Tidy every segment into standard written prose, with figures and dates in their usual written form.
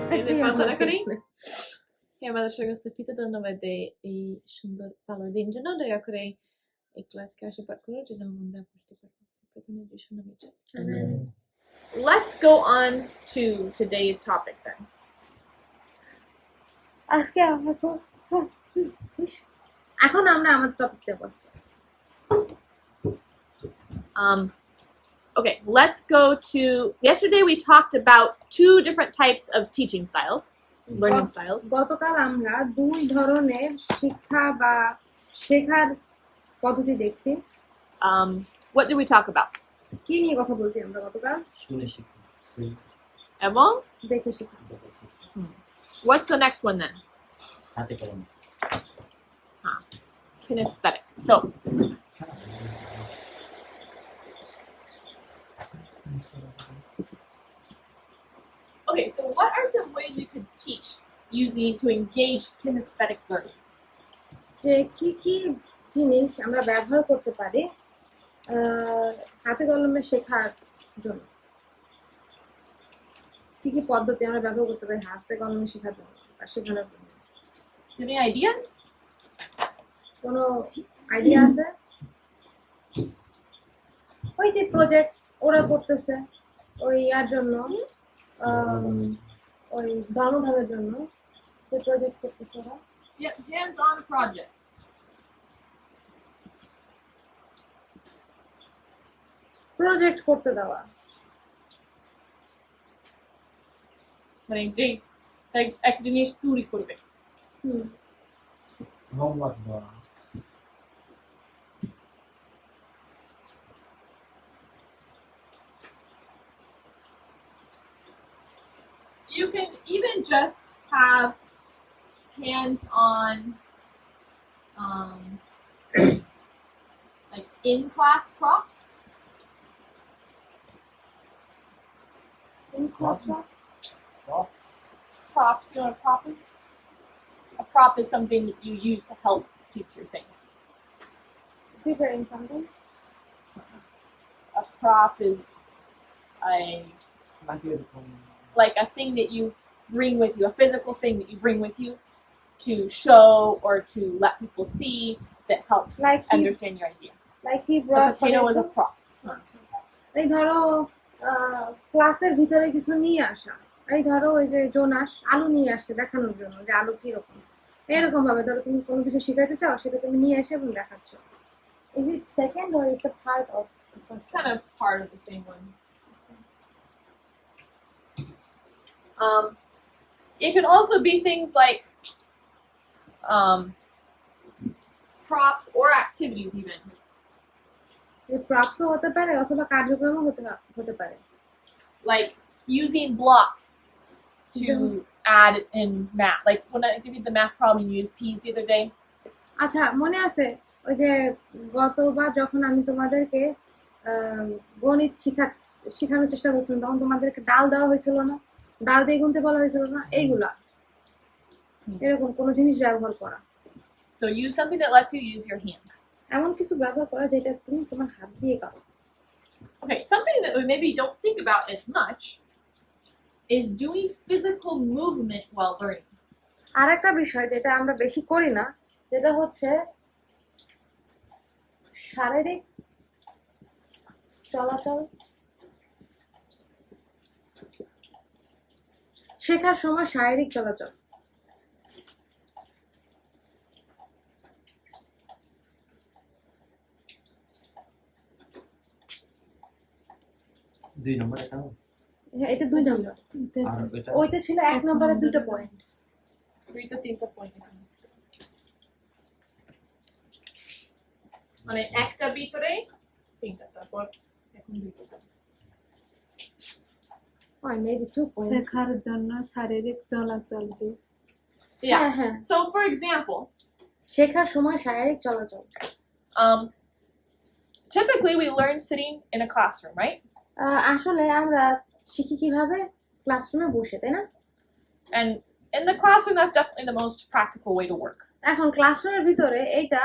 পাতা করি আমাদের সঙ্গে পিতা ধন্যবাদ এই সুন্দর ভালো দিন জন্য দয়া করে এই ক্লাসকে আশীর্বাদ করো যেন আমরা পড়তে পারি প্রথমে বিষয় Let's go on to today's topic then. আজকে আমরা তো এখন আমরা আমাদের টপিকে বসবো Okay, let's go to yesterday we talked about two different types of teaching styles, learning styles. গতকাল আমরা দুই ধরনের শিক্ষা বা শেখার পদ্ধতি দেখছি What did we talk about? কি নিয়ে কথা বলছি আমরা গতকাল শুনে শেখা এবং দেখে শেখা What's the next one then? হাতে কলমে Kinesthetic. So okay, so what are some ways we could teach using to engage kinesthetic learning? যে কি কি জিনিস আমরা ব্যবহার করতে পারি হাতে কলমে শেখার জন্য কি কি পদ্ধতি আমরা ব্যবহার করতে পারি হাতে কলমে শেখার জন্য বা শেখানোর জন্য Any ideas? কোনো আইডিয়া আছে ওই যে প্রজেক্ট ওরা করতেছে ওই ইয়ার জন্য ওই ধর্মধামের জন্য যে প্রজেক্ট করতেছে ওরা Yeah, hands-on projects. প্রজেক্ট করতে দেওয়া মানে যে একটা জিনিস তৈরি করবে হোমওয়ার্ক দেওয়া You can even just have hands-on like in-class props. Props? Props, you know what a prop is? A prop is something that you use to help teach your thing. preparing something A prop is like a thing that you bring with you, a physical thing that you bring with you to show or to let people see that helps Like understand your idea. like he The brought potato is a prop. এই ধরো ক্লাসের ভিতরে কিছু নিয়ে আসা এই ধরো ওই যে জোনাস আলু নিয়ে আসছে দেখানোর জন্য যে আলু কিরকম এরকম ভাবে ধরো তুমি কোনো কিছু শিখাইতে চাও সেটা তুমি নিয়ে এসে এবং দেখাচ্ছ Is it second or is it part of the first It's kind of part of the same one. It could also be things like props or activities even. প্রাপ্সও হতে পারে অথবা কার্যক্রমও হতে পারে Like using blocks to add in math. Like when I give you the math problem, you used peas the other day. আচ্ছা মনে আছে ওই যে গতবার যখন আমি তোমাদেরকে গণিত শেখানোর চেষ্টা করছিলাম তখন তোমাদেরকে ডাল দেওয়া হয়েছিল না ডাল দিয়ে গুনতে বলা হয়েছিল না এইগুলা এরকম কোনো জিনিস ব্যবহার করা So use something that lets you use your hands. এমন কিছু ব্যবহার করা যেটা তুমি তোমার হাত দিয়ে করো Okay, something that we maybe don't think about as much is doing physical movement while learning. আর একটা বিষয় যেটা আমরা বেশি করি না যেটা হচ্ছে শারীরিক চলাচল শেখার সময় শারীরিক চলাচল দুই নম্বর এটা হ্যাঁ এটা 2 নম্বর আর এটা ওইটা ছিল 1 নম্বরে দুটো পয়েন্ট 3 to 3 point. মানে একটা ভিতরে তিনটা তারপর এখন দুইটা I made it 2 points শেখার জন্য শারীরিক চলাচল দিয়ে Yeah. So for example, শেখার সময় শারীরিক চলাচল typically we learn sitting in a classroom, right? আসলে আমরা শিখি কিভাবে ক্লাসরুমে বসে তাই না And in the classroom that's definitely the most practical way to work. এখন ক্লাসরুমের ভিতরে এটা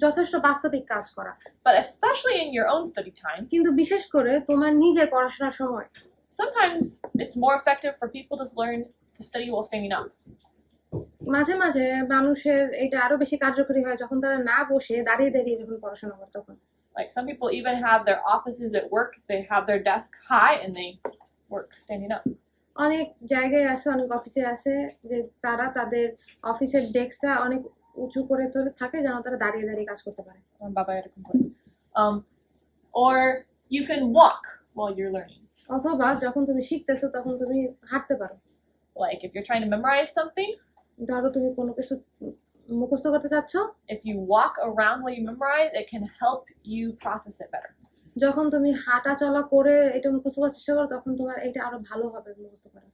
যথেষ্ট বাস্তবিক কাজ করা But especially in your own study time, কিন্তু বিশেষ করে তোমার নিজের পড়াশোনার সময় sometimes it's more effective for people to learn to study while standing up. মাঝে মাঝে মানুষের এটা আরো বেশি কার্যকরী হয় যখন তারা না বসে দাঁড়িয়ে দাঁড়িয়ে যখন পড়াশোনা করে তখন। Like some people even have their offices at work, they have their desk high and they work standing up. অনেক জায়গায় আছে, অনেক অফিসে আছে যে তারা তাদের অফিসের ডেস্কটা অনেক উঁচু করে তোলে থাকে যেন তারা দাঁড়িয়ে দাঁড়িয়ে কাজ করতে পারে। Or you can walk while you're learning. অথবা যখন তুমি শিখতেছো তখন তুমি হাঁটতে পারো। Like if you're trying to memorize something, ধরো তুমি কোনো কিছু মুখস্থ করতে চাচ্ছ, if you walk around while you memorize, it can help you process it better. যখন তুমি হাঁটা চলা করে এটা মুখস্থ করার চেষ্টা করো তখন তোমার এটা আরো ভালো হবে মুখস্থ করা।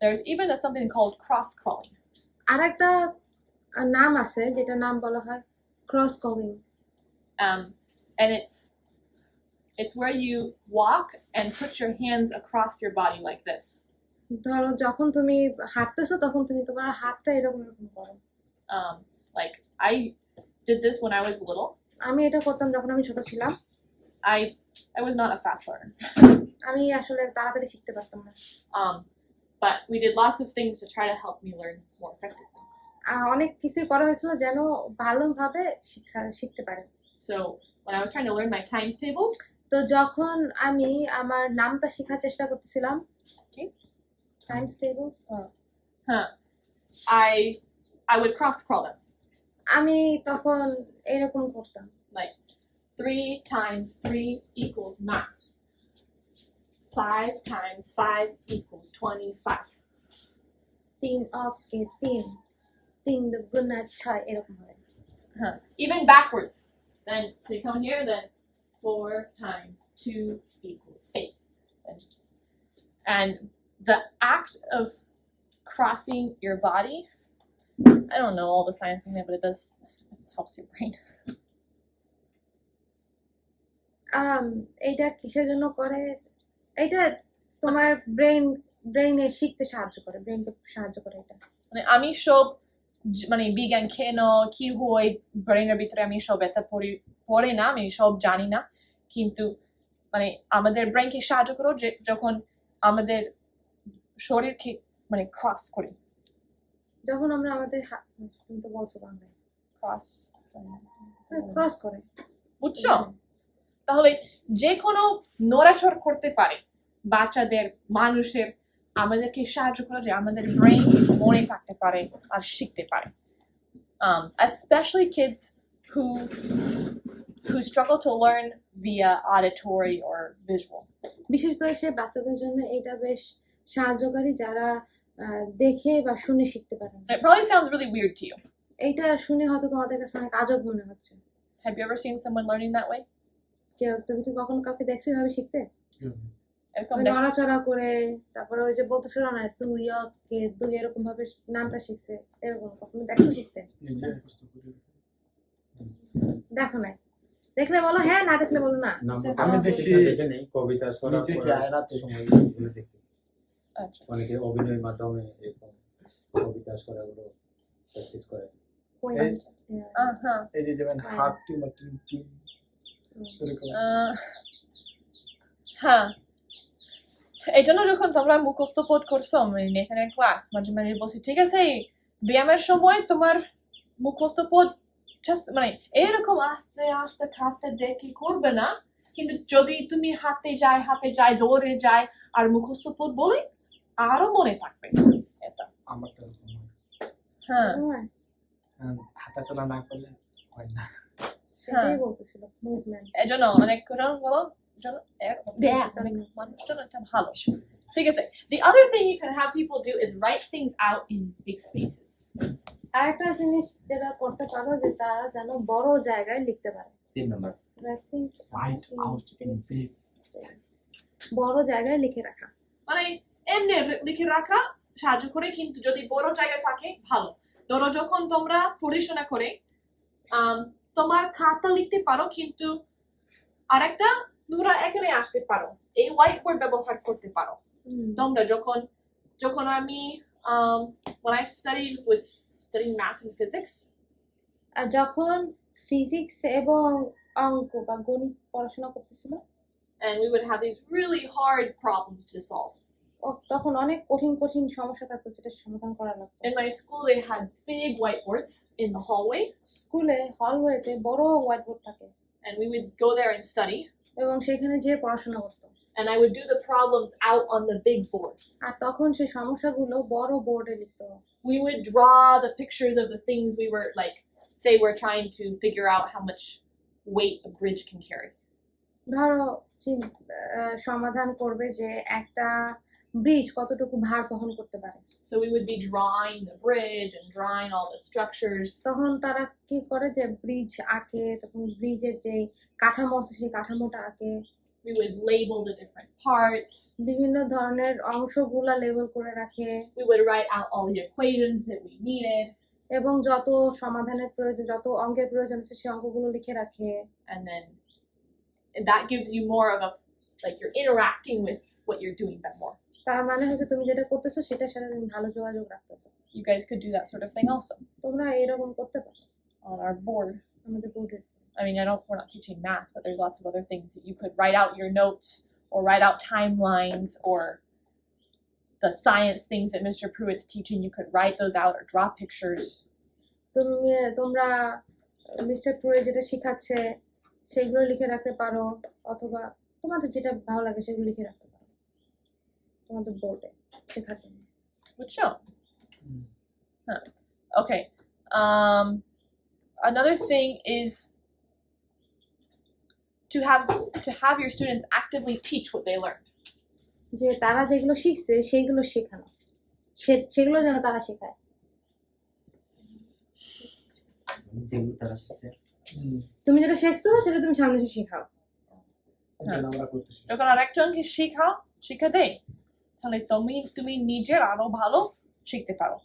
There's even something called cross crawling. আর একটা নাম আছে যেটা নাম বলা হয় cross calling. And it's where you walk and put your hands across your body like this. ধরো যখন তুমি হাঁটতেছো তখন তুমি তোমার হাতটা এরকম এরকম করো। Like I did this when I was little. আমি এটা করতাম যখন আমি ছোট ছিলাম। I was not a fast learner. আমি আসলে তাড়াতাড়ি শিখতে পারতাম না। But we did lots of things to try to help me learn more effectively. অনেক কিছুই করা হয়েছিল যেন ভালোভাবে শিখতে পারে। So when I was trying to learn my times tables, তো যখন আমি আমার নামটা শেখার চেষ্টা করতেছিলাম, okay, Times tables, I would cross crawl them. আমি তখন এরকম করতাম। Like 3 times 3 equals 9. 5 times 5 equals 25. 3 ওকে 3 3 দুগুণ 6 এরকম হবে। Even backwards. Then so you come here, then 4 times 2 equals 8. And the act of crossing your body, I don't know all the science in there, but this helps your brain. এইটা কিসের জন্য করে? এটা তোমার ব্রেইনে শিখতে সাহায্য করে, ব্রেইনকে সাহায্য করে এটা। মানে আমি সব মানে বিজ্ঞান কেন কি হয় ব্রেইনের ভিতরে আমি সব এটা পড়ে না, আমি সব জানি না, কিন্তু মানে আমাদের ব্রেইনকে সাহায্য করো যখন আমাদের শরীরকে মানে ক্রস করি, যখন আমরা আমাদের তুমি তো বলছো বাংলায় ক্রস করে, বুঝছো? তাহলে যে কোনো নড়াচড় করতে পারে বাচ্চাদের, মানুষের, আমাদেরকে সাহায্য করে যে আমাদের ব্রেইন মনে থাকতে পারে আর শিখতে পারে, especially kids who struggle to learn via auditory or visual. বিশেষ করে সে বাচ্চাদের জন্য এটা বেশ সাহায্যকারী যারা দেখে বা শুনে শিখতে পারে। It probably sounds really weird to you. এইটা শুনে হয়তো তোমাদের কাছে অনেক আজব মনে হচ্ছে। Have you ever seen someone learning that way? তুমি কি কখনো কাউকে দেখছো এভাবে শিখতে? এরকম নড়াচড়া করে, তারপরে ওই যে বলতেছিল না তুই ওকে তুই এরকম ভাবে নামটা শিখছে, এরকম কখনো দেখছো শিখতে? দেখো নাই? দেখলে বলো হ্যাঁ, না দেখলে বলো না। আমি দেখে নেই কবিতা শোনার সময় দেখি অনেকে অভিনয়ের মাধ্যমে এরকম কবিতা শোনাগুলো প্র্যাকটিস করে। এই যে যেমন হাত টিম হ্যাঁ, এই জন্য যখন তোমরা মুখস্থ পদ করছো নেথানের ক্লাস মাঝে মাঝে বলছি ঠিক আছে ব্যায়ামের সময় তোমার মুখস্থ পদ মানে এরকম আস্তে আস্তে খাতে দেখে করবে না, কিন্তু যদি তুমি হাতে যায় দৌড়ে যায় আর মুখস্থ পদ বলে আরো মনে থাকবে। এটা আমারটা হ্যাঁ, হাঁটাচলা না করলে হয় না। সেটাই বলতেছিল মুভমেন্ট। এজন্য অনেক করে বলো ভালো। ঠিক আছে, the other thing you can have people do is write things out in big spaces. আরেকটা জিনিস যেটা করতে পারো যে তারা যেন বড় জায়গায় লিখতে পারে। 3 number right out in big space, বড় জায়গায় লিখে রাখা। মানে এমনি লিখে রাখা সাহায্য করে, কিন্তু যদি বড় জায়গা থাকে ভালো। ধরো যখন তোমরা পড়াশোনা করে তোমার খাতা লিখতে পারো, কিন্তু আরেকটা তোমরা এখানে আসতে পারো, এই হোয়াইট বোর্ড ব্যবহার করতে পারো। তোমরা যখন আমি when I was studying math and physics, যখন ফিজিক্স এবং অঙ্ক বা গণিত পড়াশোনা করতেছিল, and we would have these really hard problems to solve. তখন অনেক কঠিন কঠিন সমস্যা থাকতো যেটা সমাধান করা লাগতো। In my school, they had big whiteboards in the hallway, স্কুলে হলওয়েতে বড় হোয়াইট বোর্ড থাকে and we would go there and study. এবং সেখানে যেয়ে পড়াশোনা করতো। And I would do the problems out on the big board. আর তখন সেই সমস্যাগুলো বড় বোর্ডে লিখতো। We would draw the pictures of the things we were like, say we're trying to figure out how much weight a bridge can carry. ধরো সমাধান করবে যে একটা ব্রিজ কতটুকু ভার বহন করতে পারে। So we would be drawing the bridge and drawing all the structures. তখন তারা কি করে যে ব্রিজ আঁকে, তখন ব্রিজের যে কাঠামো আছে সেই কাঠামোটা আঁকে। We would label the different parts. বিভিন্ন ধরনের অংশগুলা লেবেল করে রাখে We would write out all the equations that we needed. এবং যত সমাধানের প্রয়োজন, যত অঙ্কের প্রয়োজন আছে সেই অঙ্কগুলো লিখে রাখে। And then that gives you more of a, like you're interacting with what you're doing but more. তার মানে হচ্ছে তুমি যেটা করতেছো সেটার সাথে তুমি ভালো যোগাযোগ রাখতেছো। You guys could do that sort of thing also তোমরা এরকম করতে পারো on our board. আমাদের বোর্ডে। I mean, we're not teaching math, but there's lots of other things that you could write out your notes or write out timelines or the science things that Mr. Pruitt's teaching. You could write those out or draw pictures. তোমরা mister প্রুইট যেটা শেখাচ্ছে সেগুলো লিখে রাখতে পারো, অথবা তোমাদের যেটা ভালো লাগে সেগুলো লিখে রাখতে পারো তোমাদের বোর্ডে শেখার জন্য। বুঝছো? Huh. Okay. Another thing is to have your students actively teach what they learned. যে তারা যেগুলো শিখছে সেইগুলো শেখানো, সেগুলো যেন তারা শেখায়। যেগুলো তারা শিখছে তুমি যেটা শিখছো সেটা তুমি সামনে এসে শেখাও। আমরা করতেছি। যখন আরেকজনকে শিক্ষা দেয় তাহলে তুমি নিজের আরো ভালো শিখতে পারো।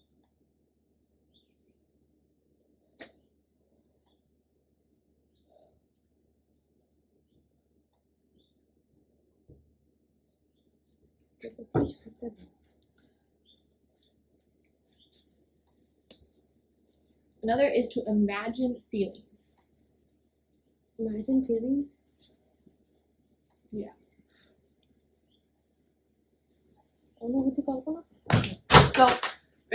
Another is to imagine feelings. Imagine feelings? Yeah. অনুভূতি কল্পনা। So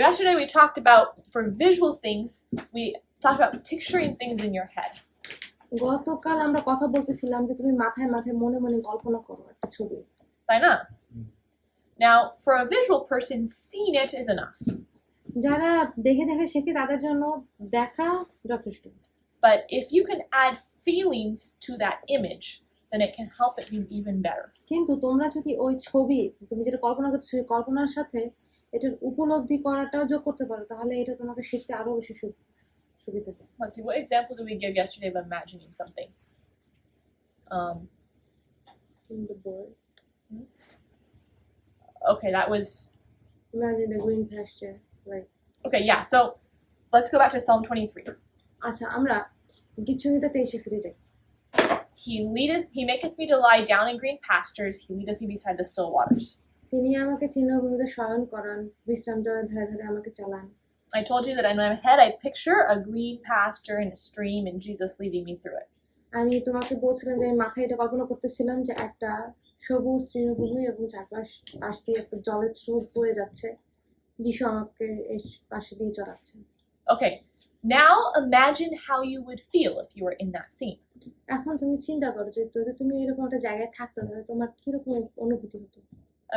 yesterday we talked about, for visual things, we talked about picturing things in your head. গতকাল আমরা কথা বলতেছিলাম যে তুমি মাথায় মাথায় মনে মনে কল্পনা করো একটা ছবি। তাই না? Now, for a visual person, seeing it is enough. যারা দেখে দেখে শেখে তাদের জন্য দেখা যথেষ্ট। But if you can add feelings to that image, then it can help it be even better. কিন্তু তোমরা যদি ওই ছবি তুমি যেটা কল্পনা করছো সেই কল্পনার সাথে এটার উপলব্ধি করাটাও যোগ করতে পারো, তাহলে এটা তোমাকে শিখতে আরো বেশি সুবিধা দেয়। Let's see, what example did we give yesterday of imagining something? In the board. Okay, that was... Imagine the green pasture, like... Okay, yeah, so let's go back to Psalm 23. আচ্ছা, আমরা গীতসংহিতা 23-এ ফিরে যাই। He maketh me to lie down in green pastures, he leadeth me beside the still waters. তিনি আমাকে তৃণভূমিতে শয়ন করান, বিশ্রাম জলের ধারে ধারে আমাকে চালান। I told you that in my head I picture a green pasture and a stream and Jesus leading me through it. আমি তোমাকে বলছিলাম যে আমি মাথায় এটা কল্পনা করতেছিলাম যে একটা সবুজ তৃণভূমি এবং চারপাশ পাশ দিয়ে একটা জলের স্রোত বয়ে যাচ্ছে, যিশু আমাকে এই পাশে দিয়ে চড়াচ্ছে। Okay, now imagine how you would feel if you were in that scene. এখন তুমি চিন্তা করো যে যদি তুমি এরকম একটা জায়গায় থাকতে তাহলে তোমার কিরকম অনুভূতি হতো।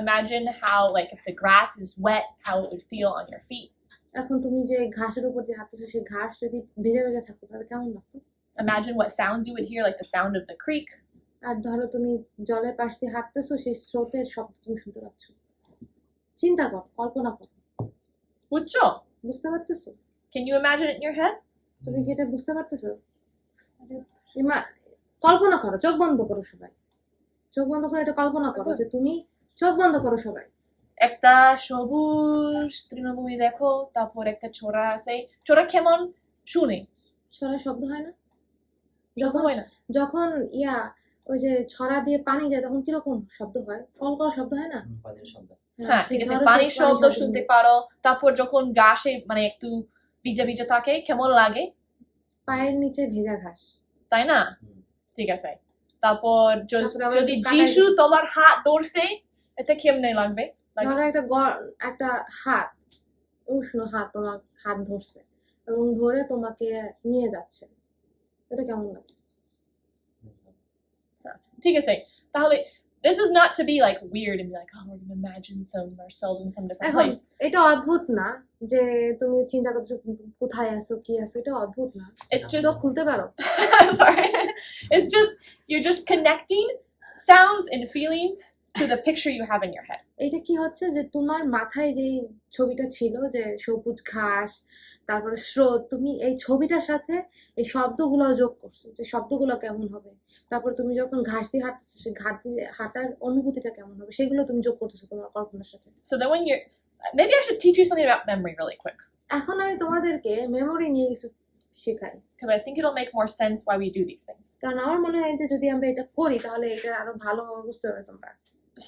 Imagine how, like, if the grass is wet, how it would feel on your feet. এখন তুমি যে ঘাসের উপর দিয়ে হাঁটতেছো সেই ঘাস যদি ভেজা ভেজা থাকতো তাহলে কেমন লাগতো। Imagine what sounds you would hear, like the sound of the creek. আর ধরো তুমি জলের পাশ দিয়ে হাঁটতেছো, সেই স্রোতের শব্দ তুমি শুনতে পাচ্ছ। চিন্তা করো, কল্পনা করো। বুঝতে পারতেছো? Can you imagine it in your head? তুমি কি এটা বুঝতে পারতেছো? কল্পনা করো, চোখ বন্ধ করো সবাই, চোখ বন্ধ করে এটা কল্পনা করো যে তুমি চোখ বন্ধ করো সবাই। একটা সবুজ তৃণভূমি দেখো, তারপর একটা ছোরা আছে। ছোরা কেমন শুনে? ছড়া শব্দ হয় না? যখন ওই যে ছড়া দিয়ে পানি যায় তখন কিরকম শব্দ হয়? কলকল শব্দ হয় না? পানির শব্দ। হ্যাঁ, ঠিক আছে, পানির শব্দ শুনতে পারো। তারপর যখন ঘাসে মানে একটু ভিজা ভিজা থাকে কেমন লাগে? পায়ের নিচে ভেজা ঘাস, তাই না? ঠিক আছে। তারপর যদি যিশু তোমার হাত ধরছে, এটা কেমনে লাগবে? Like, ধরো একটা হাত, উষ্ণ হাত তোমার হাত ধরছে এবং ধরে তোমাকে নিয়ে যাচ্ছে, এটা কেমন লাগে? ঠিক আছে, তাহলে this is not to be like weird and be like, oh, we're gonna imagine ourselves in some different এখন place. এটা অদ্ভুত না যে তুমি চিন্তা করছো তুমি কোথায় আছো কি আছো, এটা অদ্ভুত না। It's just চোখ খুলতে পারো। sorry. It's just you're just connecting sounds and feelings to the picture you have in your head. এটা কি হচ্ছে যে তোমার মাথায় যে ছবিটা ছিল যে সবুজ ঘাস তারপরে স্রোত, তুমি এই ছবিটার সাথে এই শব্দগুলো যোগ করছো যে শব্দগুলো কেমন হবে, তারপর তুমি যখন ঘাস দিয়ে হাঁটতেছো সেই ঘাস দিয়ে হাঁটার অনুভূতিটা কেমন হবে সেগুলো তুমি যোগ করতেছো তোমার কল্পনার সাথে। So then when you're maybe I should teach you something about memory really quick. এখন আমি তোমাদেরকে মেমোরি নিয়ে কিছু শেখাই, Because I think it'll make more sense why we do these things. কারণ আমার মনে হয় যে যদি আমরা এটা করি তাহলে এটা আরো ভালোভাবে বুঝতে পারবে তোমরা।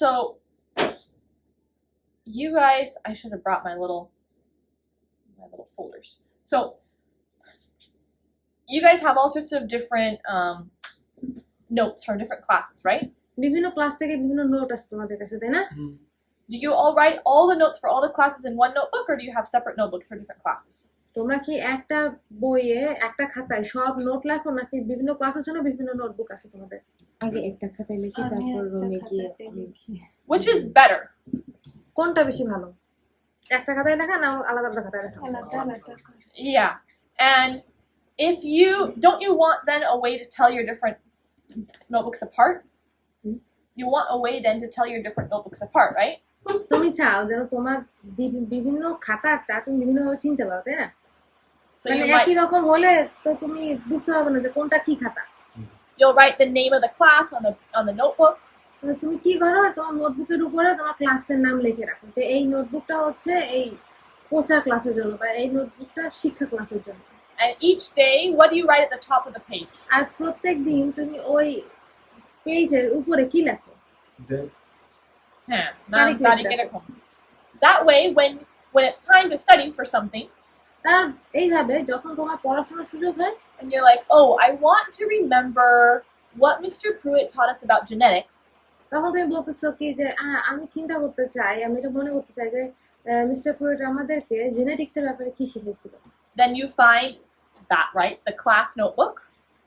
So you guys, I should have brought my little folders. So you guys have all sorts of different notes from different classes, right? বিভিন্ন ক্লাস থেকে বিভিন্ন নোট আছে তোমাদের কাছে, তাই না? Do you all write all the notes for all the classes in one notebook, or do you have separate notebooks for different classes? তোমরা কি একটা বইয়ে একটা খাতায় সব নোট লেখো নাকি বিভিন্ন ক্লাসের জন্য বিভিন্ন নোটবুক আছে তোমাদের? আগে একটা খাতায় লিখি, আমি তারপর একটা রুমে গিয়ে খাতাতে লিখি। Which is better? কোনটা বেশি ভালো, একটা খাতায় লেখা না আলাদা আলাদা খাতায় লেখা? আলাদা আলাদা করে। Yeah. And if you don't you want then a way to tell your different notebooks apart? You want a way then to tell your different notebooks apart, right? তুমি চাও যেন তোমার বিভিন্ন খাতাটা তুমি বিভিন্ন ভাবে চিনতে পারো, তাই না? So মানে you একই might, রকম হলে তো তুমি বুঝতে পারবে না যে কোনটা কি খাতা। you'll write the name of the class on the notebook. তো তুমি কি করো, তোমার নোটবুকের উপরে তোমার ক্লাসের নাম লিখে রাখো যে এই নোটবুকটা হচ্ছে এই প্রচার ক্লাসের জন্য বা এই নোটবুকটা শিক্ষা ক্লাসের জন্য। And each day, what do you write at the top of the page? আর প্রত্যেক দিন তুমি ওই পেজের উপরে কি লেখো? Yeah, Very good. That way, when it's time to study for something, তার এইভাবে যখন তোমার পড়াশোনার সুযোগ হয় and you're like, oh, I want to remember what Mr. Pruitt taught us about genetics, তখন তুমি বলতেছো কি যে আমি চিন্তা করতে চাই, আমি এটা মনে করতে চাই যে মিস্টার প্রুইট আমাদেরকে জেনেটিক্সের ব্যাপারে কি শিখিয়েছিল। then you find that, right? The class notebook.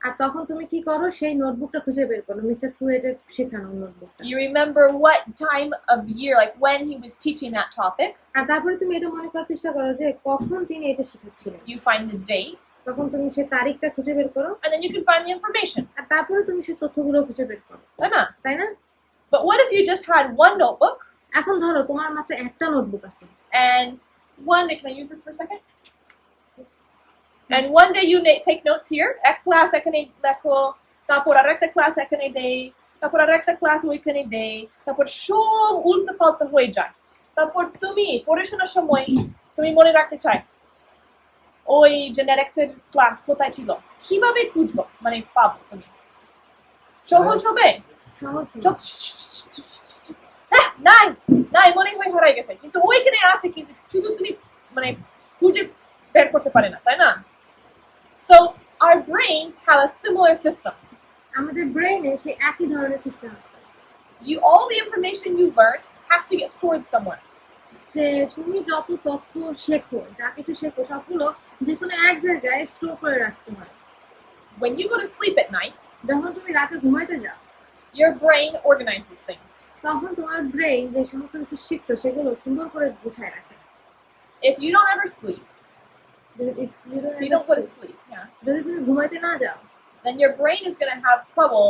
আর তখন তুমি কি করো, সেই নোটবুকটা খুঁজে বের করো, মিস্টার প্রুইটের শেখানো নোটবুকটা। You remember what time of year, like when he was teaching that topic. আর তারপরে তুমি এটা মনে করার চেষ্টা করো যে কখন তিনি এটা শেখাচ্ছিলেন। You find the date, তখন তুমি সেই তারিখটা খুঁজে বের করো and then you can find the information. আর তারপরে তুমি সেই তথ্যগুলো খুঁজে বের করো, তাই না? But what if you just had one notebook এখন ধরো তোমার মাত্র একটা নোটবুক আছে and one day, can I use this for a second? And one day you take notes here. Ek class ekane lekho, tapor arekta class ekane day, tapor arekta class oikane day, tapor shob ulta palta hoye jay. Tapor tumi poreshona shomoy tumi mone rakhte chai ওই genetics এর class কোথায় ছিল, কিভাবে খুঁজবো, মানে পাবো তুমি? সহজ হবে? সহজ। নাই নাই মনে হয় হারাই গেছে, কিন্তু ওইখানে আছে, কিন্তু শুধু তুমি মানে খুঁজে বের করতে পারে না, তাই না? So our brains have a similar system. আমাদের ব্রেইনে সেই একই ধরনের সিস্টেম আছে। All the information you learn has to get stored somewhere. যে তুমি যত তথ্য শেখো, যা কিছু শেখো সবগুলো যে কোনো এক জায়গায় স্টোর করে রাখতে হয়। When you go to sleep at night, যখন তুমি রাতে ঘুমাইতে যাও, your brain organizes things. তখন তোমার ব্রেইন যে সমস্ত কিছু শিখছো সেগুলো সুন্দর করে গুছায় রাখে। If you don't ever sleep, If if you don't go to sleep, যদি তুমি ঘুমাইতে না যাও, then your brain is going to have trouble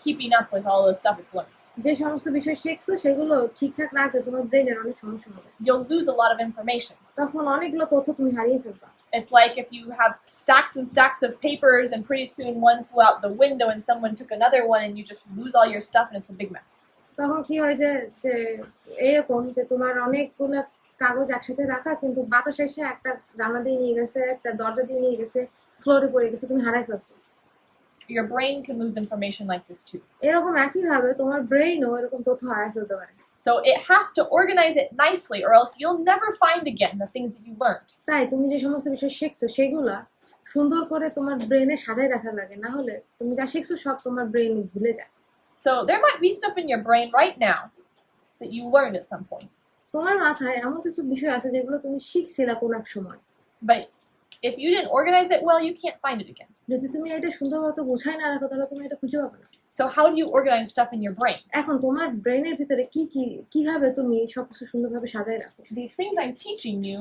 keeping up with all the stuff it's learning. যে সমস্ত বিষয় শিখছো সেগুলো ঠিকঠাক রাখতে তোমার ব্রেইনের অনেক সমস্যা হবে। You'll lose a lot of information. তখন অনেকগুলো তথ্য তুমি হারিয়ে ফেলবা। It's like if you have stacks and stacks of papers and pretty soon one flew out the window and someone took another one and you just lose all your stuff and it's a big mess. তখন কি হয় যে এরকম যে তোমার অনেকগুলো কাগজ একসাথে রাখা, কিন্তু বাতাস এসে একটা জানলা দিয়ে নিয়ে গেছে, একটা দরজা দিয়ে নিয়ে গেছে, ফ্লোরে পড়ে গেছে, তুমি হারাই ফেলছো। Your brain can lose information like this too. এরকম একই ভাবে তোমার ব্রেইনও এরকম তথ্য হারাই ফেলতে পারে। So it has to organize it nicely or else you'll never find again the things that you learned. তাই তুমি যে সমস্ত বিষয় শিখছো সেগুলা সুন্দর করে তোমার ব্রেইনে সাজায় রাখা লাগে, না হলে তুমি যা শিখছো সব তোমার ব্রেইন ভুলে যায়। So there might be stuff in your brain right now that you learned at some point. তোমার মাথায় এমন কিছু বিষয় আছে যেগুলো তুমি শিখছিলে কোন এক সময়, but if you didn't organize it well, you can't find it again. যদি তুমি এটা সুন্দরভাবে গুছাই না রাখো তাহলে তুমি এটা খুঁজে পাবে না। So how do you organize stuff in your brain? এখন তোমার ব্রেনের ভিতরে কিভাবে তুমি সবকিছু সুন্দরভাবে সাজায় রাখো? These things I'm teaching you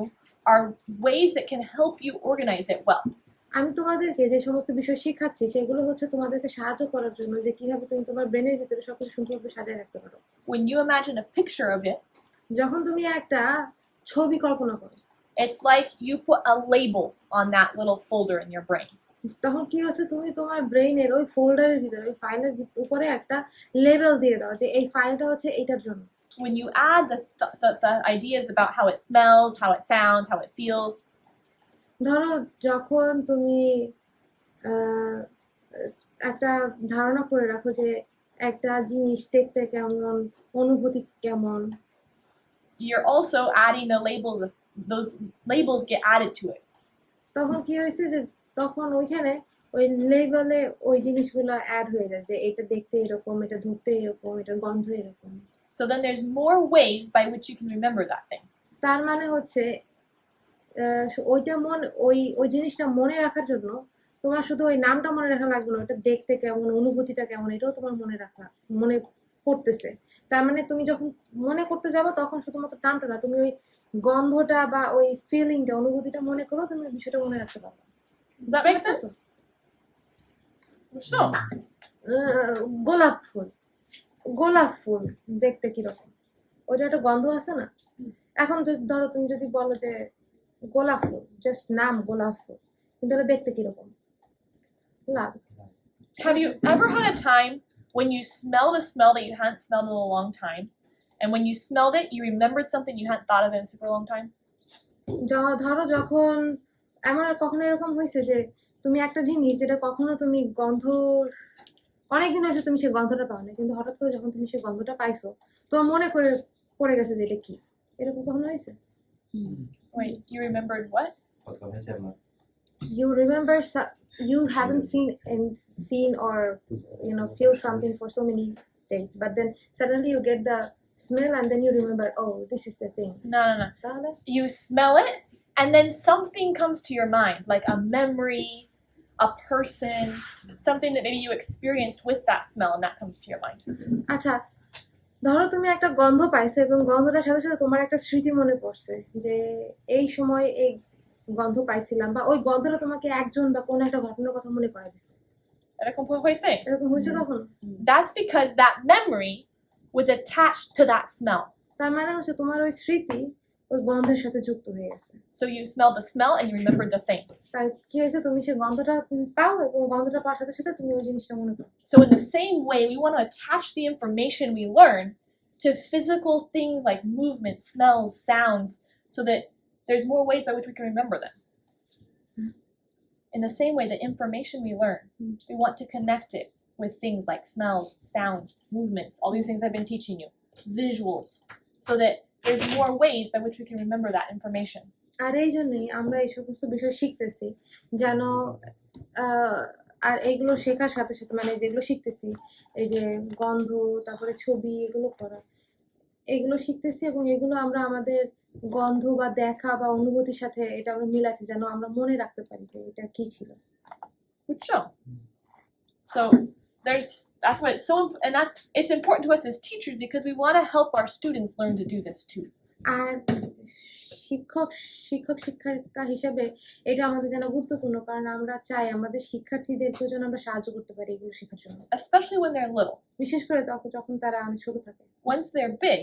are ways that can help you organize it well. আমি তোমাদেরকে যে সমস্ত বিষয় শেখাচ্ছি সেগুলো হচ্ছে তোমাদেরকে সাহায্য করার জন্য যে কিভাবে তুমি তোমার ব্রেনের ভিতরে সবকিছু সুন্দরভাবে সাজায় রাখতে পারো। When you imagine a picture of it, যখন তুমি একটা ছবি কল্পনা করো, it's like you put a label on that little folder in your brain. তখন কি হচ্ছে, তুমি তোমার ব্রেইনের ওই ফোল্ডারের ভিতরে ওই ফাইলের উপরে একটা লেবেল দিয়ে দাও যে এই ফাইলটা হচ্ছে এইটার জন্য। When you add the ideas about how it smells, how it sounds, how it feels, ধরো যখন তুমি একটা ধারণা করে রাখো যে একটা জিনিস দেখতে কেমন, অনুভূতি কেমন, you're also adding the labels of those labels get added to it. তখন কি হয়েছে যে তখন ওইখানে ওই লেবেলে ওই জিনিসগুলো অ্যাড হয়ে যায় যে এটা দেখতে এরকম, এটা ধরতে এরকম, এটার গন্ধ এরকম। So then there's more ways by which you can remember that thing. তার মানে হচ্ছে ওইটা ওই জিনিসটা মনে রাখার জন্য তোমার শুধু ওই নামটা মনে রাখা লাগবে না, ওটা দেখতে কেমন, অনুভূতিটা কেমন, এটাও তোমার মনে করতেছে। তার মানে তুমি যখন মনে করতে যাবো তখন শুধুমাত্র নামটা না, তুমি ওই গন্ধটা বা ওই ফিলিংটা, অনুভূতিটা মনে করো, তুমি বিষয়টা মনে রাখতে পারবে। Does that make sense? So, গোলাপ ফুল দেখতে কিরকম, ওইটা একটা গন্ধ আছে না। এখন ধরো তুমি যদি বলো যে গোলাপ ফুল, জাস্ট নাম গোলাপ ফুল, কিন্তু ওটা দেখতে কিরকম লাভ। have you ever had a time when you smelled a smell that you hadn't smelled in a long time, and when you smelled it, you remembered something you hadn't thought of in a super long time? ধরো যখন কখনো এরকম হয়েছে যে তুমি একটা জিনিস যেটা কখনো তুমি অনেকদিন হয়েছে তুমি সেই গন্ধটা পাও না, কিন্তু হঠাৎ করে যখন তুমি সেই গন্ধটা পাইছো তোমার মনে করে পড়ে গেছে যে এটা কি, এরকম কখনো হয়েছে? Wait, you remembered what? You remember you haven't seen or feel something for so many days, but then suddenly you get the smell and then you remember, oh, this is the thing. No. তাহলে You smell it, and then something comes to your mind, like a memory, a person, something that maybe you experienced with that smell, and that comes to your mind. আচ্ছা, ধরো তুমি একটা গন্ধ পাইছো এবং গন্ধটার সাথে সাথে তোমার একটা স্মৃতি মনে পড়ছে যে এই সময় এই গন্ধ পাইছিলাম, বা ওই গন্ধটা তোমাকে একজন বা কোনো একটা ঘটনার কথা মনে করায় দিছে। এরকম হয়েছে? এরকম হয়েছে কখনো? That's because that memory was attached to that smell. তার মানে হচ্ছে তোমার ওই স্মৃতি ওই গন্ধের সাথে যুক্ত হয়ে গেছে। So you smelled the smell and you remembered the thing. তাই কি হয়েছে, তুমি সেই গন্ধটা পাও এবং গন্ধটা পাওয়ার সাথে সাথে তুমি ওই জিনিসটা মনে করো। So in the same way, we want to attach the information we learn to physical things like movement, smells, sounds, so that there's more ways by which we can remember them. In the same way, the information we learn, we want to connect it with things like smells, sounds, movements, all these things I've been teaching you, visuals, so that there's more ways by which we can remember that information. আর এই জন্যই আমরা এই সমস্ত বিষয় শিখতেছি যেন আর এইগুলো শেখার সাথে সাথে মানে যেগুলো শিখতেছি, এই যে গন্ধ, তারপরে ছবি, এগুলো করা, এগুলো শিখতেছি এবং এগুলো আমরা আমাদের গন্ধ বা দেখা বা অনুভূতির সাথে এটা আমরা মিলাচ্ছি যেন আমরা মনে রাখতে পারি যে এটা কি ছিল। Good show. So that's why it's important to us as teachers because we want to help our students learn to do this too. আর শিক্ষিকা হিসেবে এটা আমাদের জন্য গুরুত্বপূর্ণ, কারণ আমরা চাই আমাদের শিক্ষার্থীদেরকে যেন আমরা সাহায্য করতে পারি এগুলো শেখার জন্য, Especially when they're little. বিশেষ করে যখন তারা ছোট থাকে। Once they're big,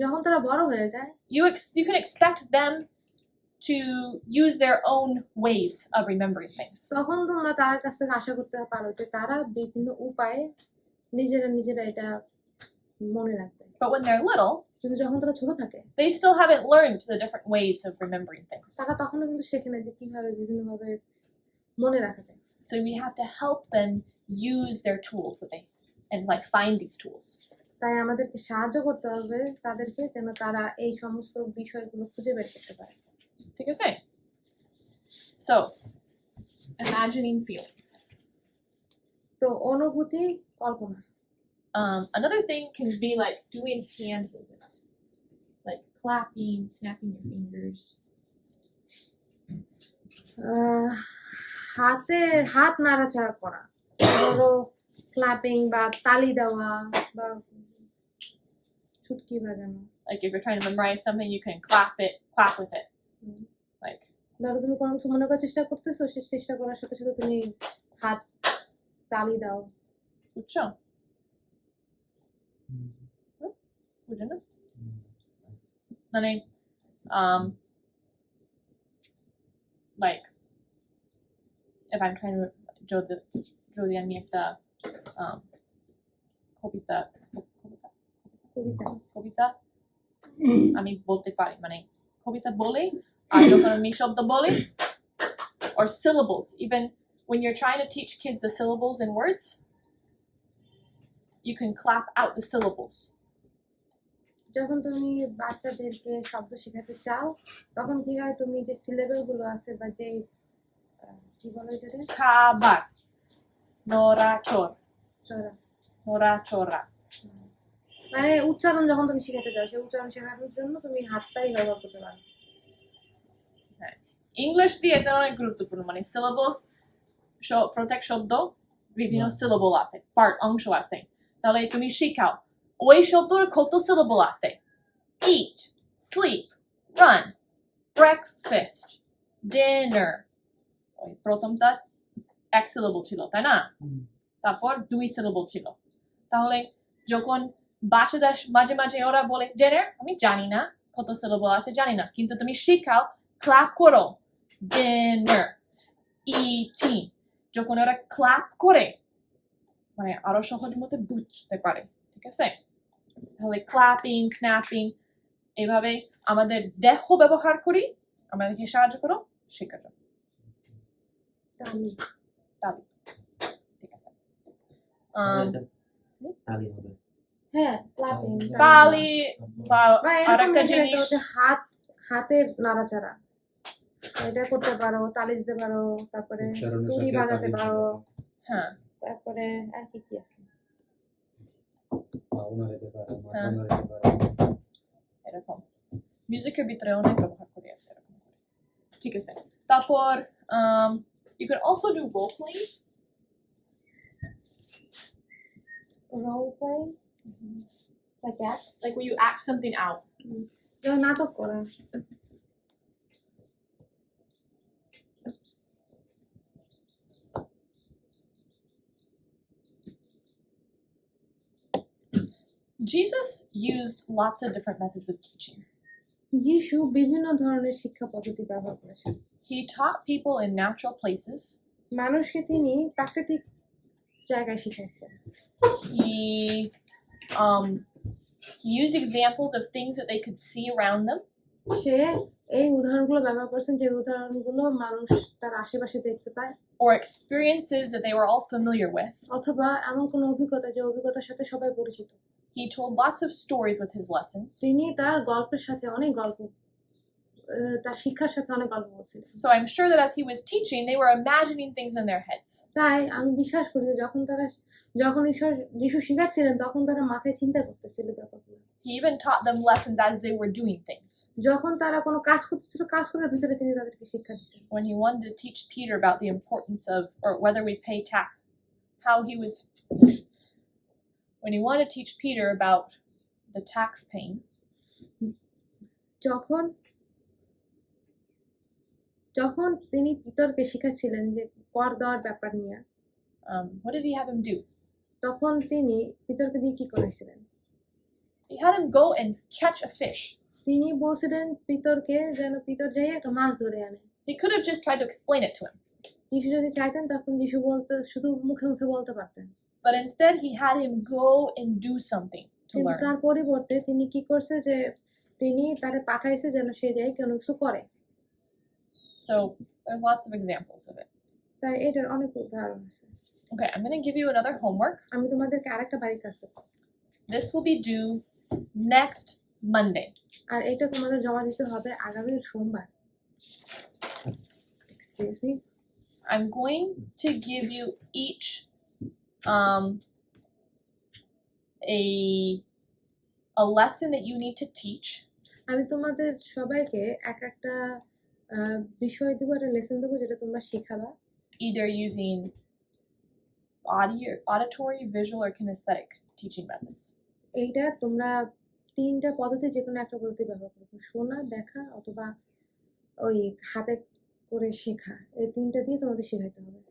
যখন তারা বড় হয়ে যায়, you can expect them to use their own ways of remembering things. তখন তোমরা তাদের কাছ থেকে আশা করতে পারো যে তারা বিভিন্ন উপায়ে নিজেরা এটা মনে রাখবে। But when they're little, কিন্তু যখন তারা ছোট থাকে they still haven't learned the different ways of remembering things. তারা তখনও কিন্তু শেখে না যে কিভাবে বিভিন্নভাবে মনে রাখা যায়। So we have to help them use their tools and find these tools. তাই আমাদেরকে সাহায্য করতে হবে তাদেরকে যেন তারা এই সমস্ত বিষয়গুলো খুঁজে বের করতে পারে। ঠিক আছে? So, imagining feelings. তো অনুভূতি, কল্পনা। Another thing can be like doing hand movements, like clapping, snapping your fingers? হাত নাড়াচাড়া করা, ধরো ক্ল্যাপিং বা তালি দেওয়া বা চুটকি বাজানো। Like if you're trying to memorize something, you can clap with it. Like, ধরো তুমি কোনো কিছু মনে করার চেষ্টা করতেছো, সে চেষ্টা করার সাথে সাথে তুমি হাত তালি দাও। বুঝছো? বুঝো না? মানে, like, if I'm trying to যদি আমি একটা কবিতা আমি বলতে পারি, মানে কবিতা বলে আর যখন আমি শব্দ বলি, or syllables, even when you're trying to teach kids the syllables in words, you can clap out the syllables. যখন তুমি বাচ্চাদেরকে শব্দ শেখাতে চাও, তখন কি হয়, তুমি যে সিলেবল গুলো আছে বা যে কি বলে এটাকে, খাবার, নড়াচড়, চড়া, নড়াচড়া, মানে উচ্চারণ যখন তুমি শেখাতে চাও, সেই উচ্চারণ শেখানোর জন্য তুমি হাততালি ব্যবহার করতে পারো। ইংলিশ দিয়ে এটা অনেক গুরুত্বপূর্ণ, মানে সিলেবাস, প্রত্যেক শব্দ বিভিন্ন সিলেবল আছে, পার্ট অংশ আছে, তাহলে তুমি শিখাও ওই শব্দের কত সিলেবল আছে। ইট, স্লিপ, রান, ব্রেকফাস্ট, ডিনার, ওই প্রথমটা এক সিলেবল ছিল, তাই না? তারপর 2 সিলেবল ছিল। তাহলে যখন বাচ্চাদের মাঝে মাঝে ওরা বলে ডিনার, আমি জানি না কত সিলেবল আছে, জানি না, কিন্তু তুমি শিখাও, ক্ল্যাপ করো, ডিনার, ইটিং, যখন ওরা ক্ল্যাপ করে মানে আরো সহজ মতো বুঝতে পারে, ঠিক আছে? তাহলে ক্ল্যাপিং, স্ন্যাপিং, এইভাবে আমাদের দেহ ব্যবহার করি, আমাদেরকে সাহায্য করো শেখাটা। তালি, তালি, ঠিক আছে। তালি হবে। হ্যাঁ, ক্ল্যাপিং, তালি বা আরেকটা এরকম জিনিস, হচ্ছে হাতের নাড়াচাড়া, এটা করতে পারো, তালি দিতে পারো, তারপরে তুড়ি বাজাতে পারো, হ্যাঁ, তারপরে আর কি কি আছে, এরকম মিউজিকের ভিতরে অনেক ব্যবহার করি এরকম করে, ঠিক আছে। তারপর you can also do role playing. Role play, like acts, Like where you act something out. যেমন নাটক করা। Jesus used lots of different methods of teaching. যিশু বিভিন্ন ধরনের শিক্ষা পদ্ধতি ব্যবহার করেছেন। He taught people in natural places. মানুষকে তিনি প্রাকৃতিক জায়গায় শিখাইছেন। He used examples of things that they could see around them. সে এই উদাহরণগুলো ব্যবহার করেছেন, যে উদাহরণগুলো মানুষ তার আশেপাশে দেখতে পায়, or experiences that they were all familiar with. অথবা এমন কোনো অভিজ্ঞতা যে অভিজ্ঞতার সাথে সবাই পরিচিত। He told lots of stories with his lessons. তিনি তার গল্পের সাথে অনেক গল্প, তার শিক্ষার সাথে অনেক গল্প বলছিলেন। So I'm sure that as he was teaching, they were imagining things in their heads. তাই আমি বিশ্বাস করি যে যখন যিশু শিখাচ্ছিলেন, তখন তারা মাথায় চিন্তা করতেছিল ব্যাপারগুলো। He even taught them lessons as they were doing things. যখন তারা কোনো কাজ করতেছিল, কাজ করার ভিতরে তিনি তাদেরকে শিক্ষা দিচ্ছেন। When he wanted to teach Peter about the importance of, or whether we pay tax, when he wanted to teach Peter about the tax paying, যখন তিনি পিতরকে শিখাচ্ছিলেন যে কর দেওয়ার ব্যাপার নিয়ে, what did he have him do? তখন তিনি পিতরকে দিয়ে কি করেছিলেন? He had him go and catch a fish. তিনি বলছিলেন পিতরকে যেন পিতর যাই একটা মাছ ধরে আনে। He could have just tried to explain it to him. যিশু যদি চাইতেন, তখন যিশু শুধু মুখে মুখে বলতে পারতেন। But instead, he had him go and do something to কিন্তু learn. তার পরিবর্তে তিনি কি করছে, যে তিনি তারে পাঠাইছে যেন সে যাই কোনো কিছু করে। So there's lots of examples of it. তাই এটার অনেক উদাহরণ আছে। Okay, I'm going to give you another homework. আমি তোমাদেরকে আরেকটা বাড়ির কাজ দেব। This will be due next Monday. আর এটা তোমাদের জমা দিতে হবে আগামী সোমবার। Excuse me. I'm going to give you each a lesson that you need to teach. আমি তোমাদের সবাইকে এক একটা বিষয় দেবো, একটা লেসন দেবো যেটা তোমরা শেখাবা। either using auditory, visual, or kinesthetic teaching methods. এইটা তোমরা 3টা পদ্ধতি যে কোনো একটা পদ্ধতি ব্যবহার করবে, শোনা, দেখা অথবা ওই হাতে করে শেখা, এই 3টা দিয়ে তোমাদের শেখাতে হবে।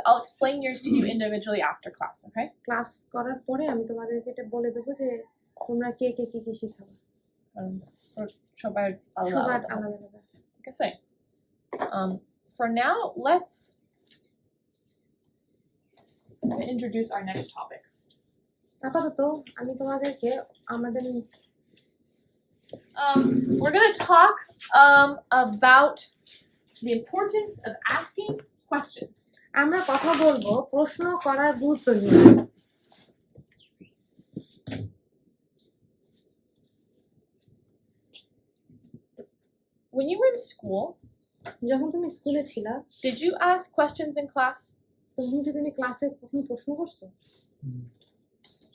I'll explain yours to you individually after class, okay? Class করার পরে আমি তোমাদেরকে এটা বলে দেবো যে তোমরা কে কে কি কি শেখাবে, সবার সবার আলাদা আলাদা। Like I say, for now, let's introduce our next topic. আপাতত আমি তোমাদেরকে আমাদের We're going to talk about the importance of asking questions. আমরা কথা বলবো প্রশ্ন করার গুরুত্ব নিয়ে। When you were in school, যখন তুমি স্কুলে ছিলা, did you ask questions in class? তখন কি তুমি ক্লাসে কখনো প্রশ্ন করছো?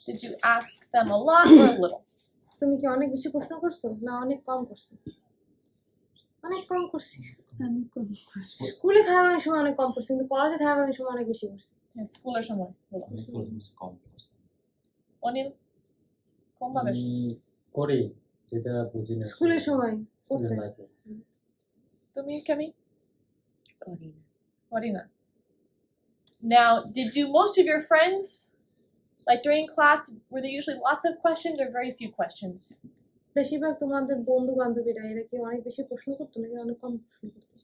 Did you ask them a lot or a little? তুমি কি অনেক বেশি প্রশ্ন করছো না অনেক কম করছো? অনেক কম করছি। আমি কম করছি। স্কুলে থাকার সময় অনেক কম করছি, কিন্তু কলেজে থাকার সময় অনেক বেশি করছি। School or somewhere? আমি স্কুল কম করছি। Onil? Kung ba আমি করি যেটা বুঝি না স্কুলের সময় স্কুলের করতে। লাইফে। Tumi kami? করি না। Marina. Now, did you most of your friends, like during class, were there usually lots of questions or very few questions? বেশিরভাগ তোমাদের বন্ধু বান্ধবীরা এরা কি অনেক বেশি প্রশ্ন করতো নাকি অনেক কম প্রশ্ন করতো?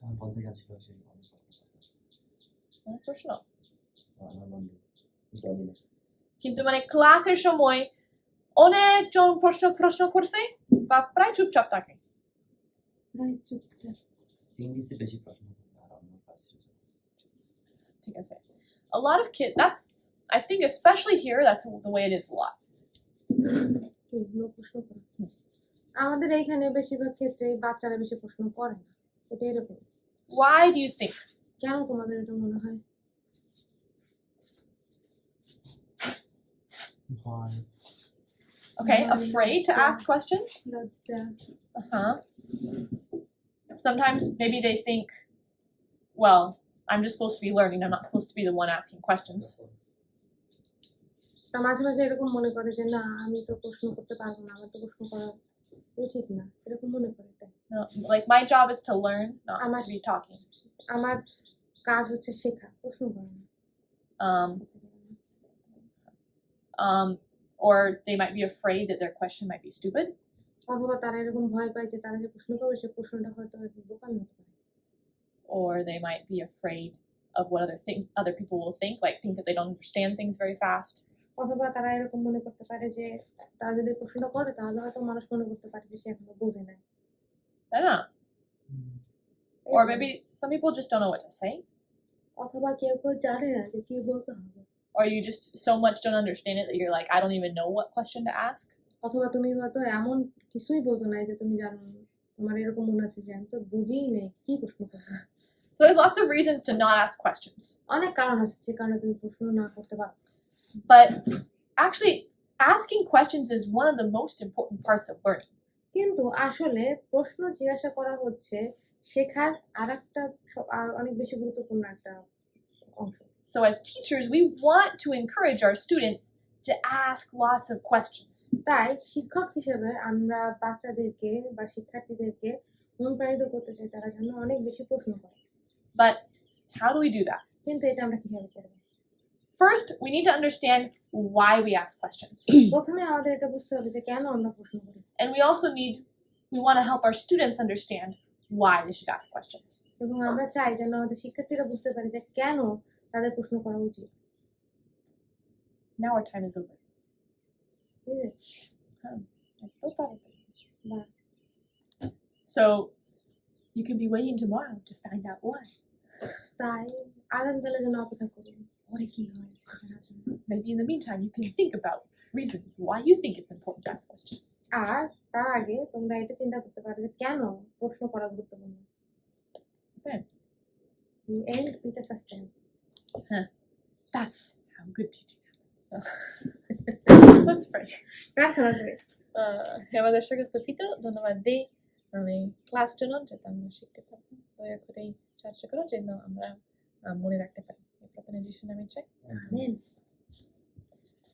আমার বন্ধু কাছে বসে Personal. আমার বন্ধু করি না। কিন্তু মানে ক্লাসের সময় অনেকজন প্রশ্ন করছে বা প্রায় চুপচাপ থাকে। প্রায় চুপচাপ। ইংলিশে বেশি প্রশ্ন করে আর আমার কাছে ঠিক আছে। A lot of kids, that's, I think especially here, that's the way it is a lot. কি প্রশ্ন করে? আমাদের এইখানে বেশিরভাগ ক্ষেত্রে বাচ্চারা বেশি প্রশ্ন করে না, এটা এরকম। Why do you think? কেন তোমাদের এটা মনে হয়? ভয় Okay, afraid to ask questions? লজ্জা। Uh-huh. Sometimes maybe they think, well, I'm just supposed to be learning, I'm not supposed to be the one asking questions. তা মাঝে মাঝে এরকম মনে করে যে না আমি তো প্রশ্ন করতে পারবো না, আমার তো প্রশ্ন করা উচিত না, এরকম মনে করে। তাই No, like my job is to learn, not Am I- to be talking. আমার কাজ হচ্ছে শেখা, প্রশ্ন করা না। Or they might be afraid that their question might be stupid. অথবা তারা এরকম ভয় পায় যে তারা যে প্রশ্ন করবে সে প্রশ্নটা হয়তো বোকামি হতে পারে। Or they might be afraid of what other people will think that they don't understand things very fast. অথবা তারা এরকম মনে করতে পারে যে তারা যদি প্রশ্নটা করে তাহলে হয়তো মানুষ মনে করতে পারে যে সে এখনো বোঝে নাই। I don't know. Or maybe some people just don't know what to say. অথবা কেউ কেউ জানে না যে কি বলতে হবে। Or you just so much don't understand it that you're like, I don't even know what question to ask. অথবা তুমি হয়তো এমন কিছুই বলতো না যে তুমি জানো না, তোমার এরকম মনে আছে যে আমি তো বুঝিই নেই কি প্রশ্ন করবো। So there's lots of reasons to not ask questions. অনেক কারণ আছে যে কারণে তুমি প্রশ্ন না করতে পারো। But actually, asking questions is one of the most important parts of learning. কিন্তু আসলে প্রশ্ন জিজ্ঞাসা করা হচ্ছে শেখার আর অনেক বেশি গুরুত্বপূর্ণ একটা অংশ। So as teachers, we want to encourage our students to ask lots of questions. তাই শিক্ষক হিসেবে আমরা বাচ্চাদেরকে বা শিক্ষার্থীদেরকে অনুপ্রাণিত করতে চাই তারা যেন অনেক বেশি প্রশ্ন করে। But how do we do that? কিন্তু এটা আমরা কিভাবে করব? First, we need to understand why we ask questions. প্রথমে আমাদের এটা বুঝতে হবে যে কেন আমরা প্রশ্ন করি। And we want to help our students understand why they should ask questions. এবং আমরা চাই যেন আমাদের শিক্ষার্থীরা বুঝতে পারে যে কেন তাদের প্রশ্ন করা উচিত। Now our time is over. ঠিক আছে? বা So you can be waiting tomorrow to find out why. তাই আগামীকালের জন্য অপেক্ষা করুন, পরে কি হয় সেটা জানার জন্য। Maybe in the meantime, you can think about reasons why you think it's important to ask questions. আর তার আগে তোমরা এটা চিন্তা করতে পারো যে কেন প্রশ্ন করা গুরুত্বপূর্ণ। That's it. End with a suspense. That's how good teaching happens. So, let's pray. প্রার্থনা করি। আমাদের সাথে স্থপিত ধন্যবাদ দিই আমি ক্লাস টেনন যাতে আমরা শিখতে পারবো দয়া করে চর্চা করো যেন আমরা মনে রাখতে পারি এই প্রতিনিধি শুনে আমি চাই আমেন